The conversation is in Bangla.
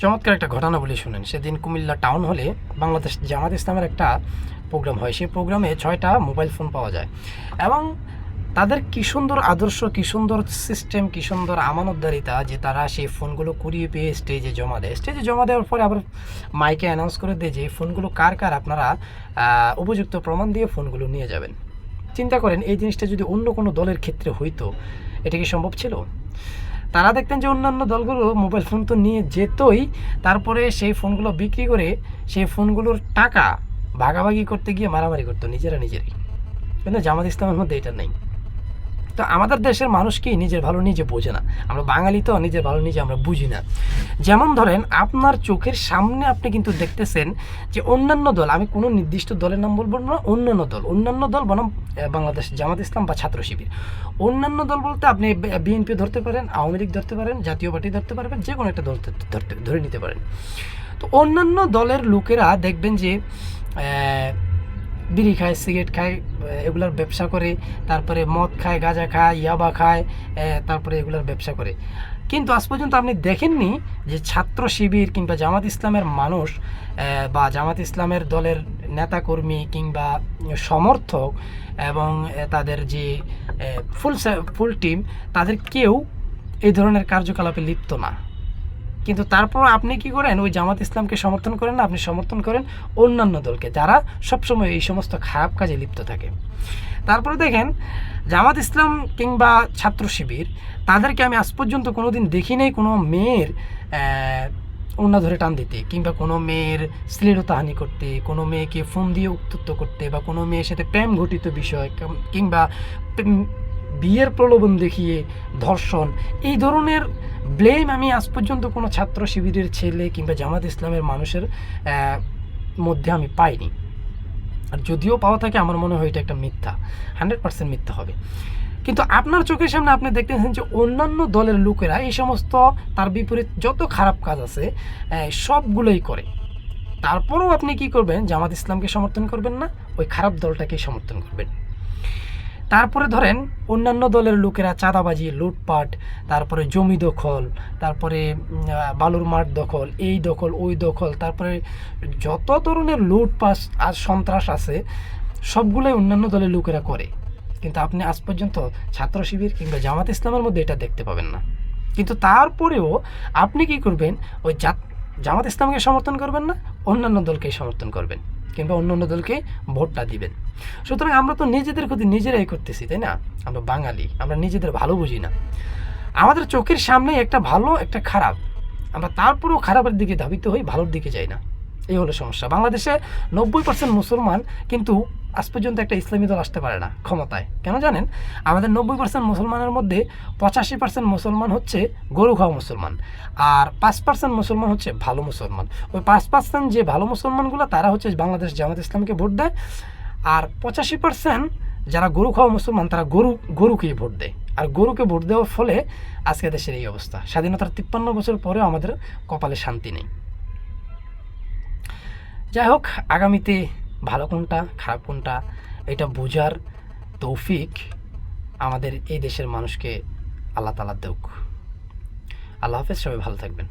চমৎকার একটা ঘটনা বলে শুনেন। সেদিন কুমিল্লা টাউন হলে বাংলাদেশ জামাত ইসলামের একটা প্রোগ্রাম হয়। সেই প্রোগ্রামে 6টা মোবাইল ফোন পাওয়া যায় এবং তাদের কী সুন্দর আদর্শ, কী সুন্দর সিস্টেম, কী সুন্দর আমানতদারিতা যে তারা সেই ফোনগুলো কুড়িয়ে পেয়ে স্টেজে জমা দেয়। স্টেজে জমা দেওয়ার পরে আবার মাইকে অ্যানাউন্স করে দেয় যে এই ফোনগুলো কার কার আপনারা উপযুক্ত প্রমাণ দিয়ে ফোনগুলো নিয়ে যাবেন। চিন্তা করেন, এই জিনিসটা যদি অন্য কোনো দলের ক্ষেত্রে হইতো, এটা কি সম্ভব ছিল? তারা দেখতেন যে অন্যান্য দলগুলো মোবাইল ফোন তো নিয়ে যেতই, তারপরে সেই ফোনগুলো বিক্রি করে সেই ফোনগুলোর টাকা ভাগাভাগি করতে গিয়ে মারামারি করতো নিজেরাই। কিন্তু জামাত ইসলামের মধ্যে এটা নেই। তো আমাদের দেশের মানুষ কি নিজের ভালো নিজে বোঝে না। আমরা বাঙালি তো নিজের ভালো নিজে আমরা বুঝি না। যেমন ধরেন, আপনার চোখের সামনে আপনি কিন্তু দেখতেছেন যে অন্যান্য দল, আমি কোনো নির্দিষ্ট দলের নাম বলবো না, অন্যান্য দল বনাম বাংলাদেশ জামাত ইসলাম বা ছাত্র শিবির। অন্যান্য দল বলতে আপনি বিএনপি ধরতে পারেন, আওয়ামী লীগ ধরতে পারেন, জাতীয় পার্টি ধরতে পারবেন, যে কোনো একটা দল ধরে নিতে পারেন। তো অন্যান্য দলের লোকেরা দেখবেন যে বিড়ি খায়, সিগারেট খায়, এগুলার ব্যবসা করে, তারপরে মদ খায়, গাঁজা খায়, ইয়াবা খায়, তারপরে এগুলার ব্যবসা করে। কিন্তু আজ পর্যন্ত আপনি দেখেননি যে ছাত্র শিবির কিংবা জামাত ইসলামের মানুষ বা জামাত ইসলামের দলের নেতাকর্মী কিংবা সমর্থক এবং তাদের যে ফুল টিম, তাদের কেউ এই ধরনের কার্যকলাপে লিপ্ত না। কিন্তু তারপর আপনি কি করেন? ওই জামাত ইসলামকে সমর্থন করেন না, আপনি সমর্থন করেন অন্যান্য দলকে যারা সবসময় এই সমস্ত খারাপ কাজে লিপ্ত থাকে। তারপরে দেখেন, জামাত ইসলাম কিংবা ছাত্র শিবির, তাদেরকে আমি আজ পর্যন্ত কোনো দিন দেখি নাই কোনো মেয়ের ওড়না ধরে টান দিতে, কিংবা কোনো মেয়ের শ্লীলতাহানি করতে, কোনো মেয়েকে ফোন দিয়ে উত্তক্ত করতে, বা কোনো মেয়ের সাথে প্রেম ঘটিত বিষয় কিংবা বিয়ের প্রলোভন দেখিয়ে ধর্ষণ, এই ধরনের ব্লেম আমি আজ পর্যন্ত কোনো ছাত্র শিবিরের ছেলে কিংবা জামাত ইসলামের মানুষের মধ্যে আমি পাইনি। আর যদিও পাওয়া থাকে, আমার মনে হয় এটা একটা মিথ্যা, 100% মিথ্যা হবে। কিন্তু আপনার চোখের সামনে আপনি দেখতেছেন যে অন্যান্য দলের লোকেরা এই সমস্ত তার বিপরীত যত খারাপ কাজ আছে সবগুলোই করে। তারপরেও আপনি কি করবেন? জামাত ইসলামকে সমর্থন করবেন না, ওই খারাপ দলটাকেই সমর্থন করবেন। তারপরে ধরেন, অন্যান্য দলের লোকেরা চাঁদাবাজি, লুটপাট, তারপরে জমি দখল, তারপরে বালুর মাঠ দখল, এই দখল, ওই দখল, তারপরে যত ধরনের লুটপাট আর সন্ত্রাস আছে সবগুলোই অন্যান্য দলের লোকেরা করে। কিন্তু আপনি আজ পর্যন্ত ছাত্র শিবির কিংবা জামাত ইসলামের মধ্যে এটা দেখতে পাবেন না। কিন্তু তারপরেও আপনি কি করবেন? ওই জামাত ইসলামকে সমর্থন করবেন না, অন্যান্য দলকেই সমর্থন করবেন কিংবা অন্যান্য দলকে ভোটটা দিবেন। সুতরাং আমরা তো নিজেদের ক্ষতি নিজেরাই করতেছি, তাই না? আমরা বাঙালি, আমরা নিজেদের ভালো বুঝি না। আমাদের চোখের সামনে একটা ভালো একটা খারাপ, আমরা তারপরেও খারাপের দিকে ধাবিত হই, ভালোর দিকে যাই না। এই হলো সমস্যা। বাংলাদেশে 90% মুসলমান, কিন্তু আজ পর্যন্ত একটা ইসলামী দল আসতে পারে না ক্ষমতায়। কেন জানেন? আমাদের 90% মুসলমানের মধ্যে 85% মুসলমান হচ্ছে গরু খাওয়া মুসলমান, আর 5% মুসলমান হচ্ছে ভালো মুসলমান। ওই 5% যে ভালো মুসলমানগুলো, তারা হচ্ছে বাংলাদেশ জামাত ইসলামকে ভোট দেয়। আর 85% যারা গরু খাওয়া মুসলমান, তারা গরুকেই ভোট দেয়। আর গরুকে ভোট দেওয়ার ফলে আজকে দেশের এই অবস্থা। স্বাধীনতার 53 বছর পরেও আমাদের কপালে শান্তি নেই। যাই হোক, আগামীতে ভালো কোনটা খারাপ কোনটা এটা বোঝার তৌফিক আমাদের এই দেশের মানুষকে আল্লাহ তাআলা দেউক। আল্লাহ হাফেজ, সবাই ভালো থাকবেন।